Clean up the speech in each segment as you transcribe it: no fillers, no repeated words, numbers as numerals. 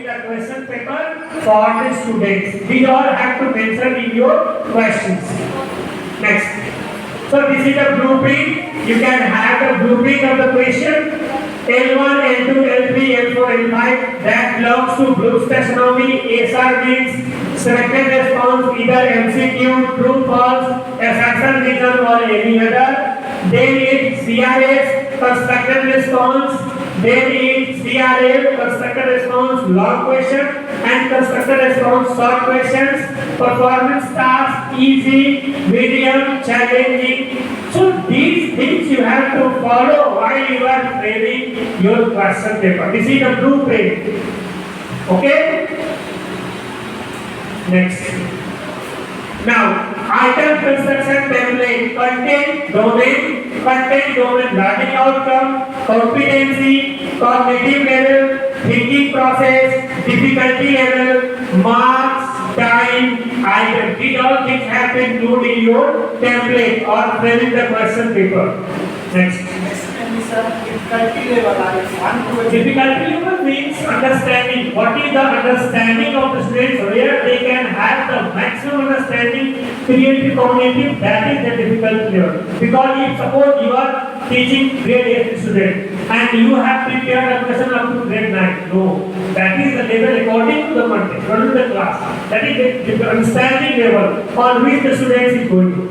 the question paper for the students. These all have to mention in your questions. Next. So this is the blueprint. You can have the blueprint of the question. L1, L2, L3, L4, L5 that belongs to Bloom's taxonomy. SR means selected response, either MCQ, true, false, assertion, reason or any other. Then it's CRS, constructed response. Then it's CRA, constructed response, long question, and constructed response, short questions. Performance task, easy, medium, challenging. So these things you have to follow while you are framing your question paper. This is the blueprint. Okay? Next. Now, item construction template, content domain, learning outcome, competency, cognitive level, thinking process, difficulty level, marks, time, item. These all things have to include in your template or framing the question paper. Next. Difficulty level Means understanding. What is the understanding of the students where they can have the maximum understanding, creative, cognitive, that is the difficulty level. Because if suppose you are teaching grade 8 student and you have prepared a question up to grade 9, no, that is the level according to the content, according to the class. That is the understanding level on which the student is going to.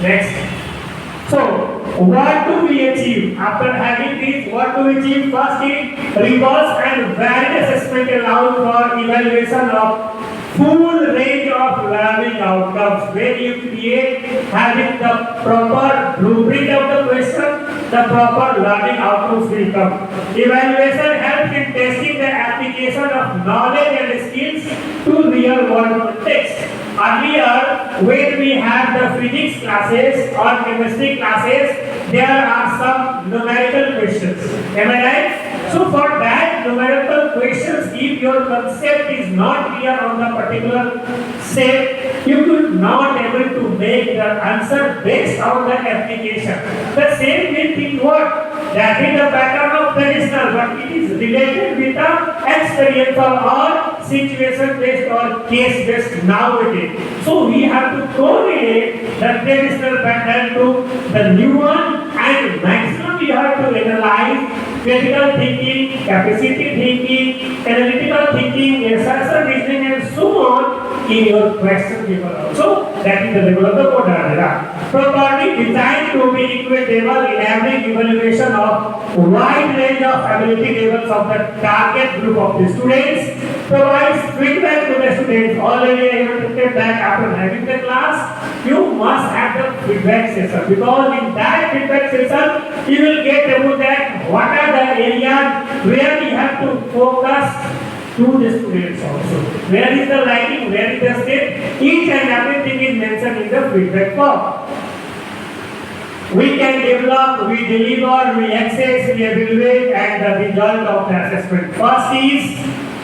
Next. So, what do we achieve? After having this, what do we achieve? First is rigorous and varied assessment allows for evaluation of full range of learning outcomes. When you create having the proper blueprint of the question, the proper learning outcomes will come. Evaluation helps in testing the application of knowledge and skills to real world context. Earlier, when we had the physics classes or chemistry classes, there are some numerical questions. Am I right? So for that numerical questions, if your concept is not clear on the particular set, you could not able to make the answer based on the application. The same with in what? That is the pattern of traditional, but it is related with the experiential or situation based or case based nowadays. So we have to correlate the traditional pattern to the new one, and maximum we have to analyze critical thinking, capacity thinking, analytical thinking, assertion reasoning and so on in your question paper also. That is the level of the code. Properly designed to be equitable, enabling evaluation of wide range of ability levels of the target group of the students. Provides feedback to the students. Already I have said that after having the class, you must have the feedback session, because in that feedback session you will get about that what are the areas where you have to focus to the students also. Where is the lighting, where is the state, each and everything is mentioned in the feedback form. We can develop, we deliver, we access, we evaluate, and the result of the assessment. First is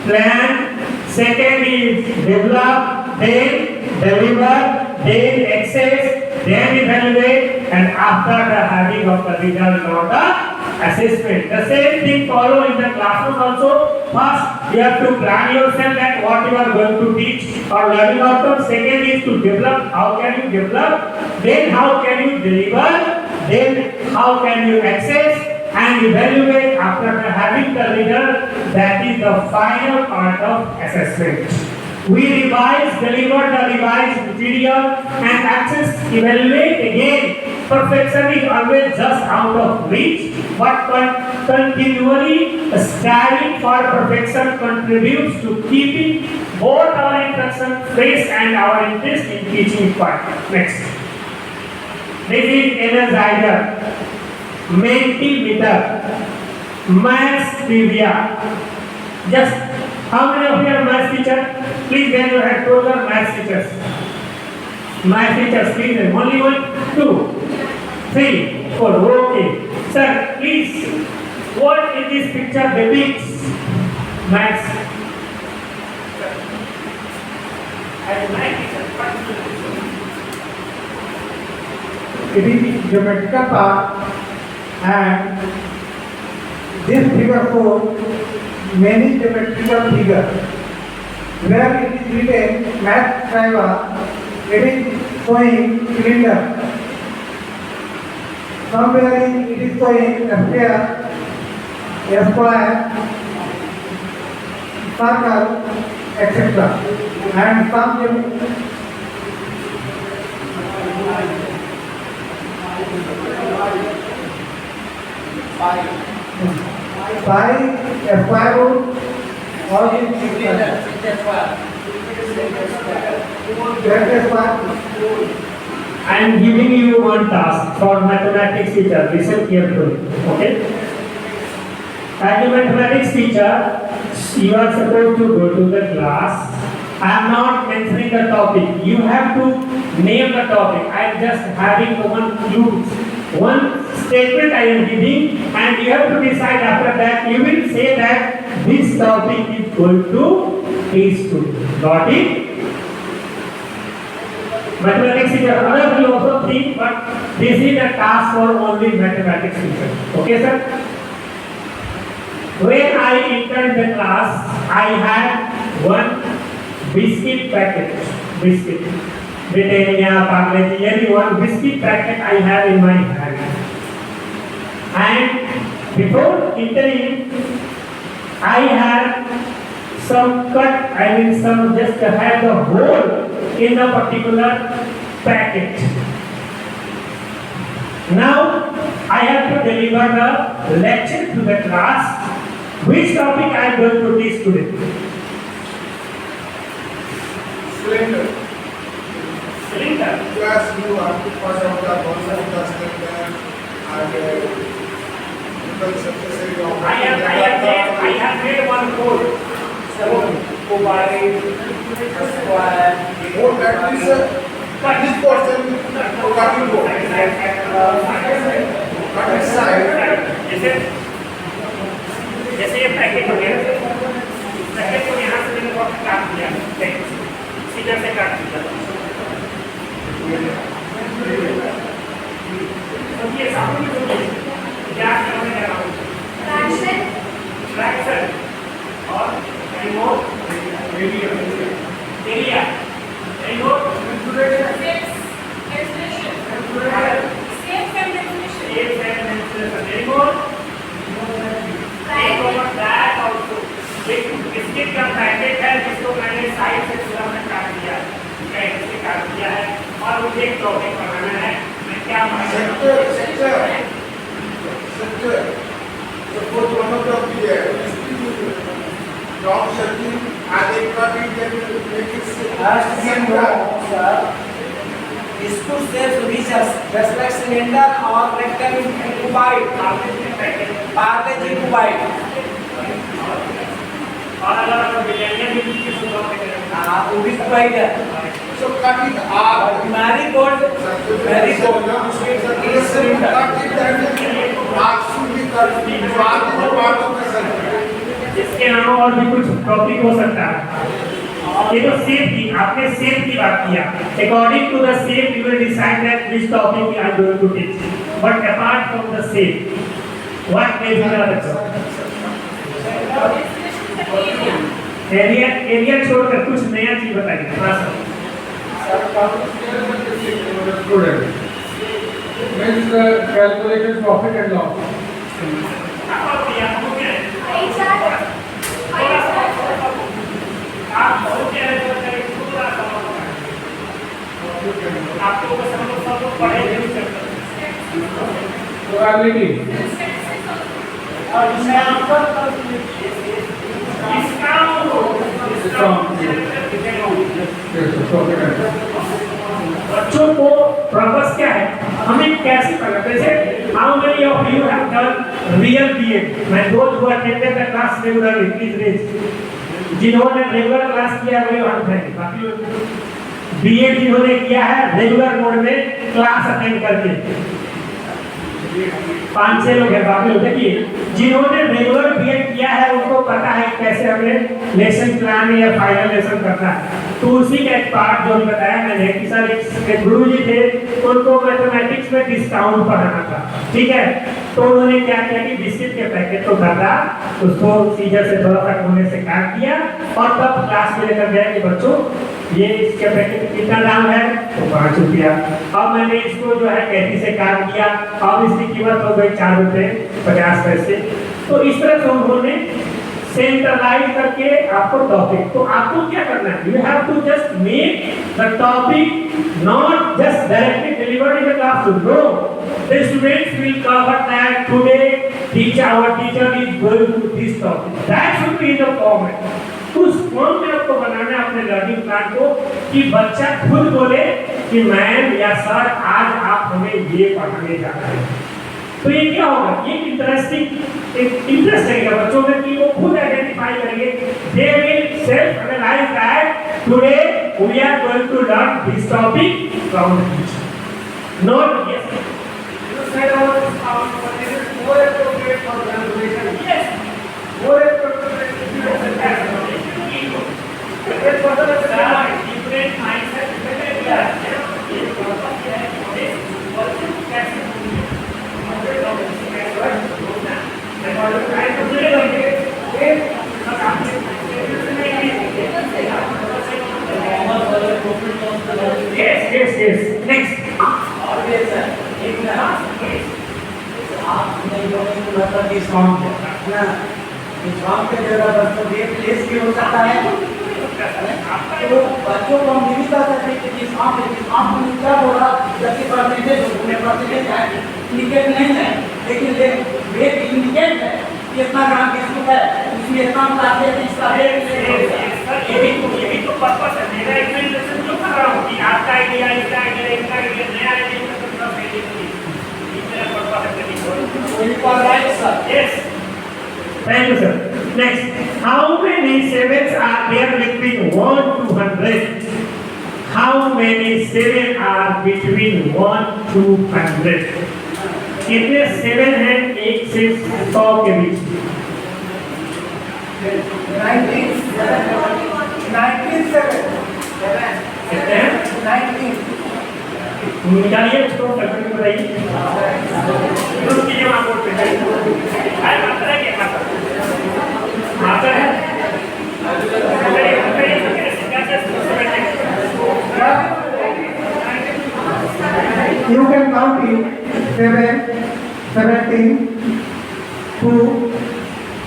plan, second is develop, then deliver, then access, then evaluate, and after the having of the result of the assessment. The same thing follow in the classroom also. First, you have to plan yourself that what you are going to teach or learning outcome. Second is to develop, how can you develop, then how can you deliver, then how can you access and evaluate after having the result. That is the final part of assessment. We revise, deliver the revised material and access, evaluate again. Perfection is always just out of reach, but continually striving for perfection contributes to keeping both our instruction fresh and our interest in teaching part. Next. This is Energizer, Mentimeter, Maths Trivia. Just how many of you are maths teachers? Please raise your hand. Total maths teachers. Maths teachers, please. Only 1, 2, 3, 4. Okay. Sir, please. What is this picture depicts? Maths. I like it. It is geometrical part and This figure shows many geometrical figures. Where it is written math triangle, it is showing cylinder. Somewhere it is showing a sphere, a square, circle, etc. And some pi, a square root, or I am giving you one task for mathematics teacher. Listen carefully. Okay? As a mathematics teacher, you are supposed to go to the class. I am not mentioning the topic. You have to name the topic. I am just having one clue, one statement I am giving, and you have to decide after that. You will say that this topic is going to is to. Got it? Mathematics teacher, other will also think, but this is a task for only mathematics teacher. Okay, sir? When I entered the class, I had one biscuit packet. Biscuit. Britannia, Parle-G, any one biscuit packet I have in my hand. And before entering, I had some cut, some just had a hole in a particular packet. Now, I have to deliver the lecture to the class. Which topic I am going to teach today? Cylinder. Cylinder. Class you have to pass out the concept of the cylinder and I have made one code. Cobalt, square. What that is this portion cutting board. Cutting side. जैसे ये packet हो गया, packet को यहाँ से मैंने बहुत काट दिया, सीधा से काट दिया। तो ये सामने जो है, क्या करने जा रहा हूँ? ट्रैक्शन और रिमोट एरिया, रिमोट बिस्किट का पैकेट है जिसको मैंने साइड से पूरा में काट दिया, ऐसे काट दिया है और मुझे एक टॉपिक बनाना है। मैं क्या Suppose one of the top circle and they cut it and make it इसको सिर्फ just like cylinder or rectangle cubite, Parle-G cubite. और अगर बिलियनियर भी किसी को टॉपिक है, वो भी cubite है। so cut it up. Marigold is cylinder. Cut it and arc should be cut part of the circle. इसके अलावा और भी कुछ टॉपिक हो सकता है। ये तो शेप की, आपने शेप की बात किया। According to the shape, you will decide that which topic we are going to teach. But apart from the shape, what may be the other? Area छोड़कर कुछ नया चीज बताइए। हाँ sir. student. Means calculation profit and loss. आपको सब पढ़े Probability. और बच्चों को पर्पस क्या है, हमें कैसे करना, जैसे how many of you have done real BEd, मैं दोस्त who attended the class regularly please raise, जिन्होंने रेगुलर क्लास किया है वो हाथ उठाएंगे, बाकी बीएड जिन्होंने किया है रेगुलर मोड में क्लास अटेंड करके 5-6 लोग हैं, बाकी लोग देखिए जिन्होंने रेगुलर बीएड किया है उनको पता है कैसे हमें लेसन प्लान या फाइनल लेसन करना है। तो उसी का एक पार्ट जो बताया मैंने कि सर एक गुरु जी थे, उनको मैथमेटिक्स में डिस्काउंट पढ़ाना था, ठीक है। तो उन्होंने क्या किया कि बिस्किट के पैकेट को काटा, उसको सीजर से थोड़ा सा कोने से काट दिया और तब क्लास में लेकर गया कि बच्चों ये इसके पैकेट कितना दाम है, तो 5 रुपया। अब मैंने इसको जो है कैंची से काट दिया, अब इसकी कीमत हो गई 4 रुपये 50 पैसे। तो इस तरह से उन्होंने सेंट्रलाइज करके आपको टॉपिक, तो आपको क्या करना है, you have to just make the topic not just directly delivered in the classroom, no, the students will cover that today our teacher is going to this topic, that should be the format। उस form में आपको बनाना है अपने learning plan को कि बच्चा खुद बोले कि मैम या सर आज आप हमें ये पढ़ाने जा रहे हैं। तो ये क्या होगा, ये इंटरेस्टिंग एक इंटरेस्ट रहेगा बच्चों में कि वो खुद आइडेंटिफाई करेंगे, they will self analyse that today we are going to learn this topic from the teacher, not yes You said about this count, but this is more appropriate for graduation. yes More appropriate if you have that. It was a different mindset, different ये purpose है this working कैसे हमें topic कैसे होना है और try to yes next आप नहीं बोलेंगे मतलब डिस्काउंट है ना, डिस्काउंट के जगह बच्चों के प्लेस भी हो सकता है, तो बच्चों को हम नहीं बता सकते कि डिस्काउंट में क्या बोला, जबकि परसेंटेज है इंडिकेट नहीं है, लेकिन रेट इंडिकेट है कि इतना ग्राम बिस्कुट है, इसमें इतना क्लासेस है, इसका रेट ये भी तो पर्पस है मेरा एक्सप्लेनेशन जो कर रहा हूँ कि आपका आइडिया इसका आइडिया नया idea right, sir. yes thank you sir next how many sevens are there between 1 to 100 how many 7 are between 1 to 100 कितने 7 हैं 1 से 100 के बीच 19 निकालिए उसको कैलकुलेट बताइए उसकी जमा कोड पे है मात्रा है क्या मात्रा है You can count it 7, 17, 2,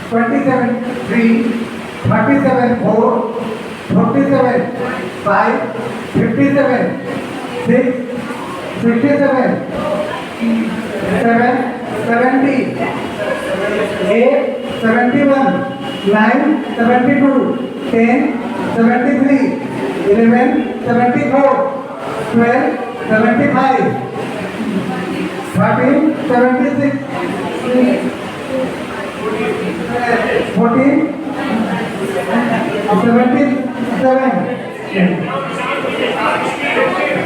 27, 3, 37, 4, 47, 5, 57, 6, 67, 7, 70, 8, 71, 9, 72, 10, 73, 11, 74, 12, 75, 13, 76, 14,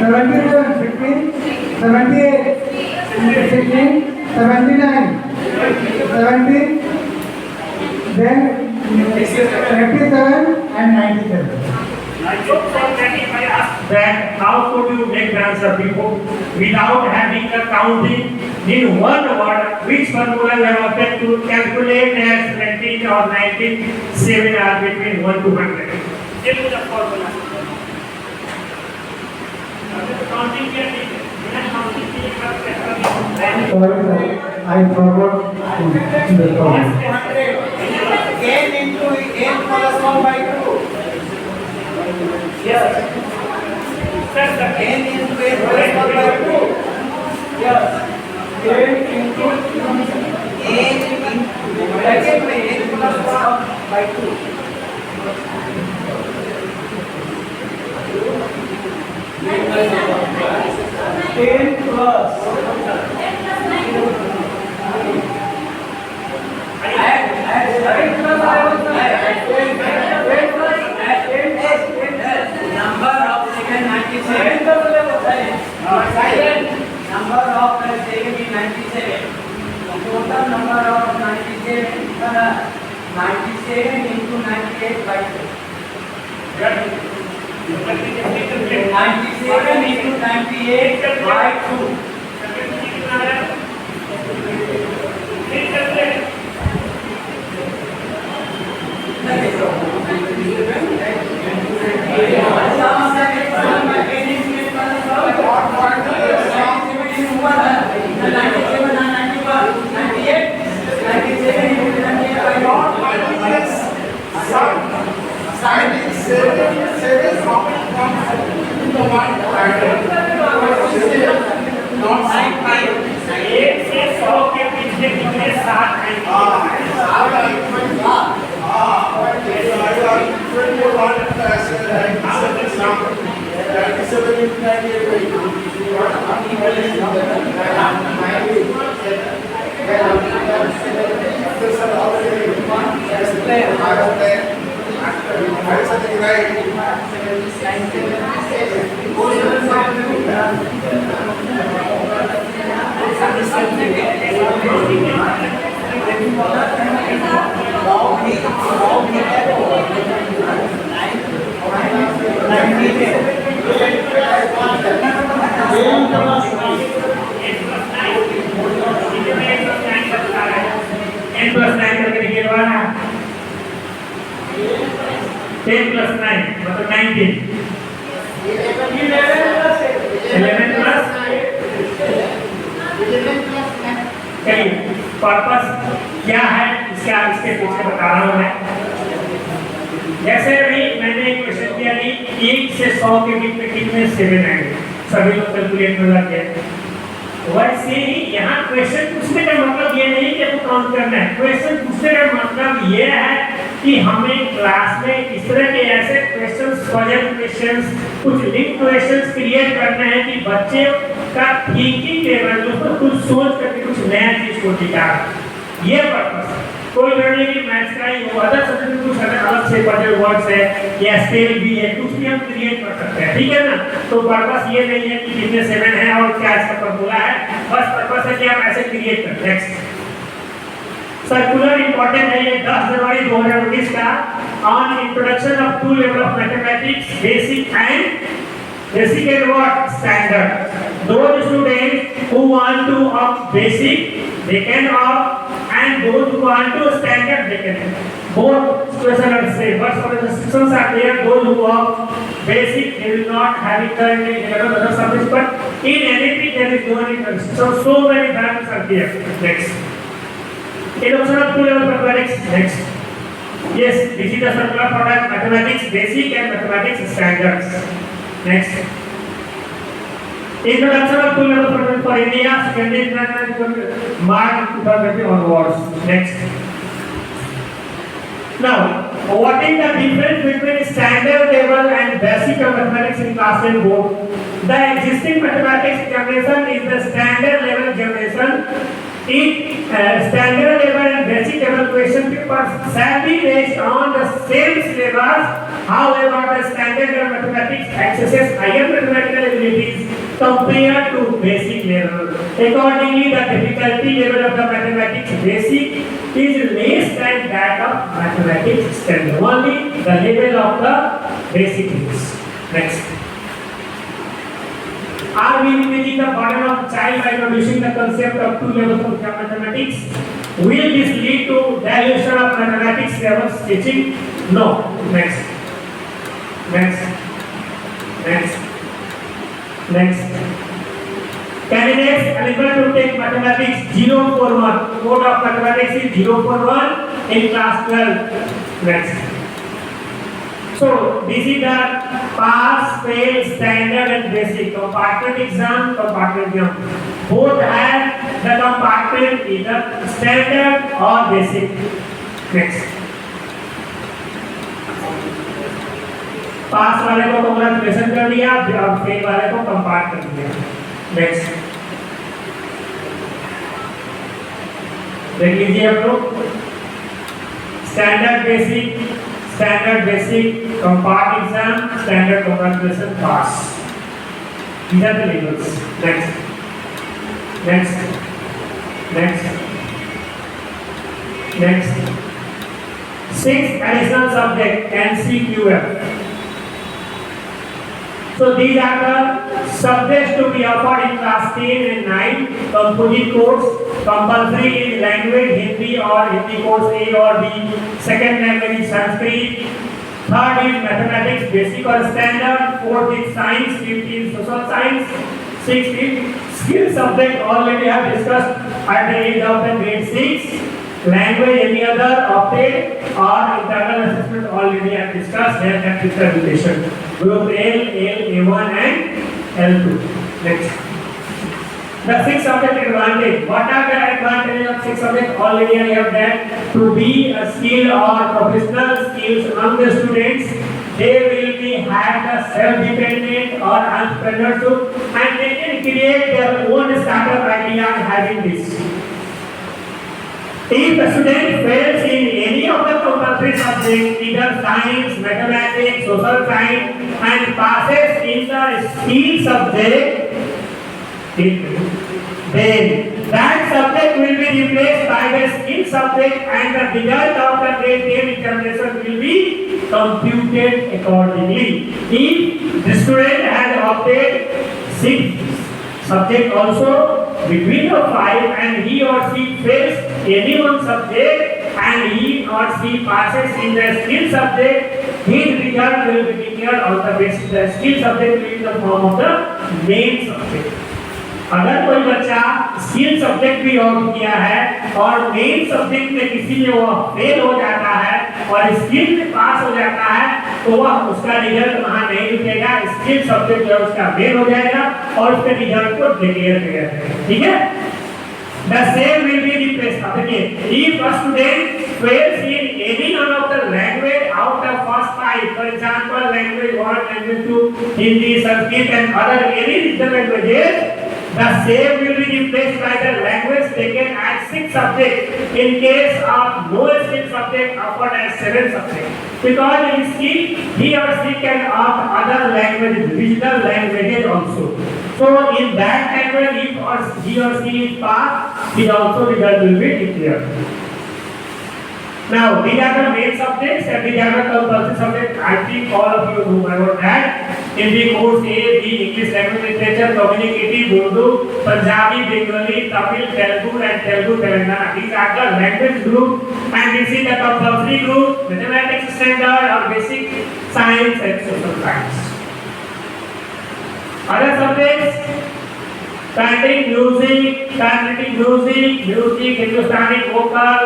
77, 15, 78, 16, 79, 70, then 87 and 97. So from that if I ask that how could you make the answer before without having the counting in one word, which formula you have applied to calculate that 17 or 19 7 are between 1 to 100? Tell me the formula. Counting किया नहीं है, बिना counting के एक बार कैसे Sorry sir, I forgot the problem. n into n plus 1 by 2. Yes. Sir, n into n plus 1 by 2. Yes. n into bracket में n plus 1 by 2. n plus number of second 97. Number of second is 97. Total number of 97 97 into 98 by 2. 97 into 98 by 2. एक से 100 के बीच में कितने 7 n plus 9 करके लिखिएगा ना 10 plus 9 मतलब 19 11 plus चलिए पर्पस क्या है इसका इसके पीछे बता रहा हूँ मैं। जैसे अभी मैंने एक क्वेश्चन दिया कि 1 से 100 के बीच में कितने 7 आएंगे, सभी लोग कैलकुलेट में लग गए। वैसे ही यहाँ क्वेश्चन पूछने का मतलब ये नहीं कि आपको काउंट करना है, क्वेश्चन पूछने का मतलब ये है कि हमें क्लास में इस तरह के ऐसे क्वेश्चंस, पजल क्वेश्चंस, कुछ लिंक क्वेश्चंस क्रिएट करने हैं कि बच्चे का थिंकिंग लेवल जो कुछ सोच करके कुछ नया चीज को दिखा। ये पर्पस कोई जरूरी नहीं मैथ्स का ही हो, अदर सब्जेक्ट में कुछ अलग से पजल वर्ड्स है या स्केल भी है, कुछ भी हम क्रिएट कर सकते हैं, ठीक है ना। तो पर्पस ये नहीं है कि कितने 7 है और क्या इसका फॉर्मूला है, बस पर्पस है कि हम ऐसे क्रिएट करते हैं। सर्कुलर इंपॉर्टेंट है ये 10 जनवरी 2019 का on introduction of 2 level of mathematics basic and what standard. Those students who want to up basic they can up, and those who want to standard they can. Both questions are the same, but for the restrictions are there. Those who up basic they will not have it in other subjects, but in anything there is no restriction. So many values are there. Next. Introduction of 2 level mathematics. Next. Yes, this is the circular product mathematics basic and mathematics standards. Next. Introduction of 2 level mathematics for India, secondary international March 2020 onwards. Next. Now, what is the difference between standard level and basic mathematics in class 10 board? The existing mathematics generation is the standard level generation. Standard level and basic level question papers shall be based on the same syllabus. However, the standard level mathematics accesses higher mathematical abilities compared to basic level. Accordingly, the difficulty level of the mathematics basic is less than that of mathematics standard. Only the level of the basic is. Next. Are we increasing the burden of child by introducing the concept of 2 levels of mathematics? Will this lead to dilution of mathematics levels teaching? No. Next. Next. Next. Next. Candidates eligible to take mathematics 041. Code of mathematics is 041 in class 12. Next. So this is the pass, fail, standard and basic compartment exam. Both have the compartment either standard or basic. Next. पास वाले को congratulation कर दिया, अब fail वाले को कंपार्ट कर दिया। Next देख लीजिए आप लोग, standard basic compart exam, standard congratulation pass, these are the labels. Next. Next. Next. Next. 6 additional subject NCQF. So these are the subjects to be offered in class 10 and 9. Composite course, compulsory in language Hindi or Hindi course A or B. Second language is Sanskrit. Third is mathematics, basic or standard. Fourth is science. Fifth is social science. Sixth is skill subject. Already I have discussed at the age of the grade 6. Language, any other opted or internal assessment already I have discussed. Health and physical education. Group L, A1 and L2. Next. The 6 subject advantage. What are the advantages of 6 subject? Already I have that to be a skill or professional skills among the students. They will be have the self-dependent or entrepreneurship and they can create their own startup idea having this. If a student fails in any of the compulsory subjects, either science, mathematics, social science, and passes in the skill subject, then that subject will be replaced by the skill subject and the result of the grade 10 examination will be computed accordingly. If the student has opted 6 subject also between the 5 and he or she fails any one subject and he or she passes in the skill subject, his result will be declared on the basis the skill subject will be in the form of the main subject. अगर कोई बच्चा skill subject भी opt किया है और main subject में किसी में वो फेल हो जाता है और स्किल में पास हो जाता है तो वह उसका रिजल्ट वहां नहीं लिखेगा, स्किल सब्जेक्ट जो उसका फेल हो जाएगा और उसके रिजल्ट को डिक्लेयर किया जाएगा। ठीक है, the same will be replaced. Again, if a student fails in any one of the language out of first 5, for example language 1, language 2, Hindi, Sanskrit and other any regional languages, the same will be replaced by the language taken as 6 subjects in case of no skill subject offered as 7 subjects. Because in skill, he or she can opt other languages, regional languages also. So in that language, if or he or she is passed, his also result will be declared. Now, these are the main subjects and these are the compulsory subjects. I think all of you know about that. In the course A, B, English language literature, communicative, Urdu, Punjabi, Bengali, Tamil, Telugu and Telugu Telangana. These are the language group and this is the compulsory group, mathematics standard or basic science and social science. Other subjects, chanting, music, Hindustani vocal,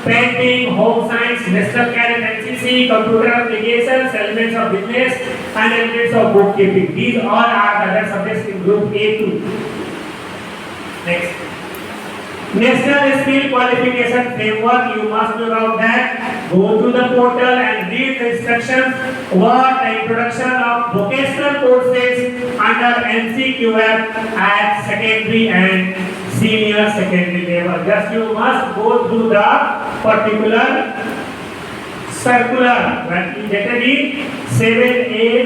painting, home science, national cadet, NCC, computer applications, elements of business, and elements of bookkeeping. These all are the other subjects in group A2. Next. National Skill Qualification Framework, you must know about that. Go to the portal and read the instructions. What the introduction of vocational courses under NCQF at secondary and senior secondary level. Just you must go through the particular circular that is dated in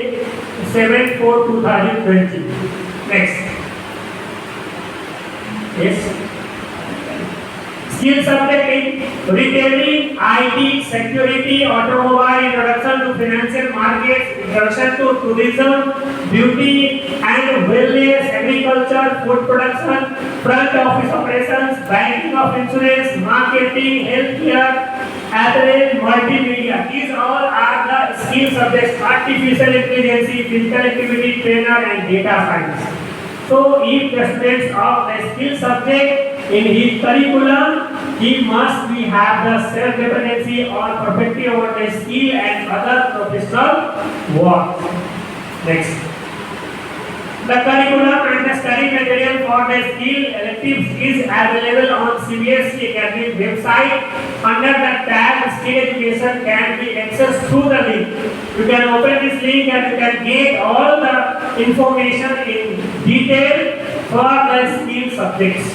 7/8/2020. Next. Yes. Skill subject in retailing, IT, security, automobile, introduction to financial markets, introduction to tourism, beauty and wellness, agriculture, food production, front office operations, banking of insurance, marketing, healthcare, apparel, multimedia. These all are the skill subjects: artificial intelligence, physical activity, trainer and data science. So if the students of the skill subject in his curriculum, he must be have the self-dependency or perfectly over the skill and other professional work. Next. The curriculum and the study material for the skill electives is available on CBSE Academy website. Under the tab Skill Education can be accessed through the link. You can open this link and you can get all the information in detail for the skill subjects.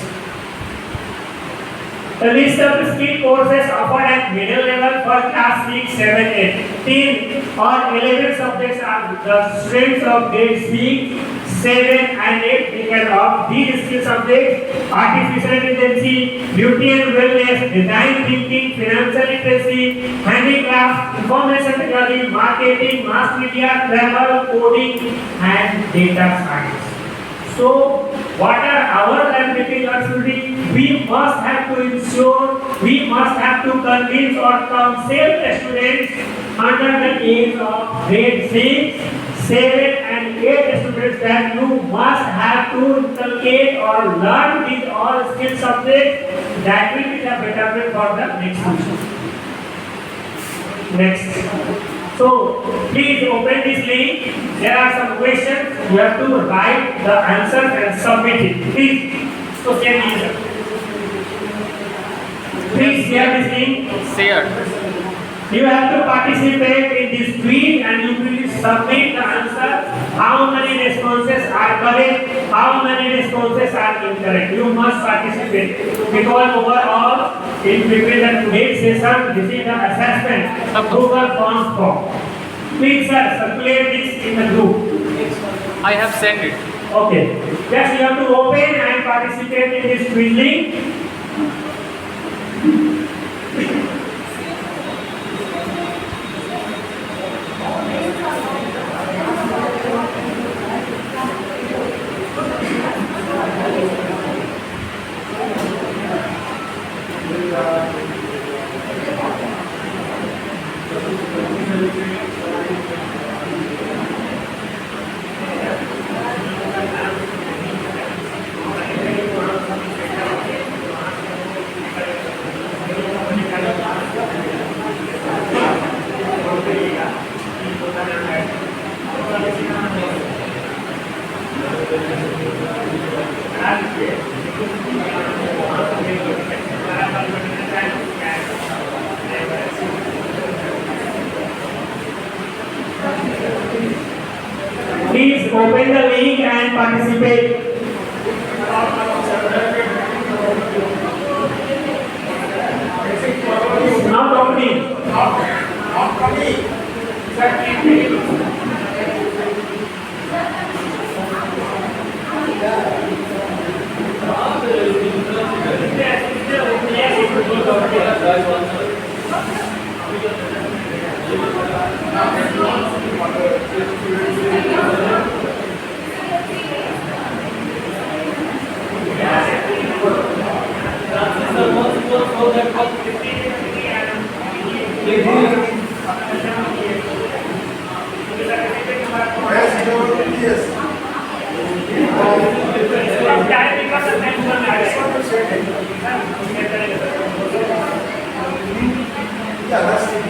The list of the skill courses offered at middle level for class 6, 7, 8, 10 or 11 subjects are the students of grade 6, 7 and 8 taken of these skill subjects: artificial intelligence, beauty and wellness, design thinking, financial literacy, handicraft, information technology, marketing, mass media, travel, coding, and data science. So, what are our liability responsibility? We must have to ensure, we must have to convince or counsel the students under the age of grade 6, 7 and 8 students that you must have to inculcate or learn these all skill subjects that will be the betterment for the next future. Next. So, please open this link. There are some questions. You have to write the answers and submit it. Please. So, share this. Please share this link. Share. You have to participate in this tweet and you will submit the answer. How many responses are correct? How many responses are incorrect? You must participate because overall, in between the today's session, this is the assessment Google Forms form. Please, sir, circulate this in the group. I have sent it. Okay. Just you have to open and participate in this quiz link. Please open the link and participate. Not opening. Not coming. Yes. Yeah, that's it.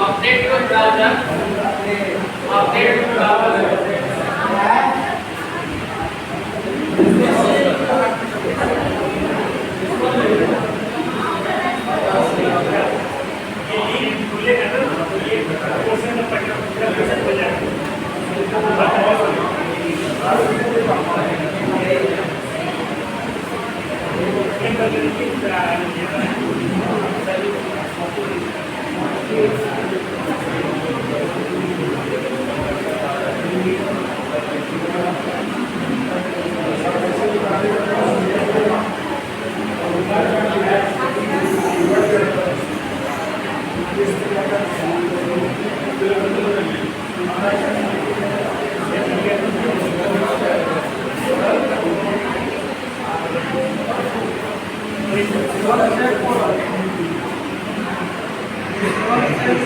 Update your browser. Update your browser.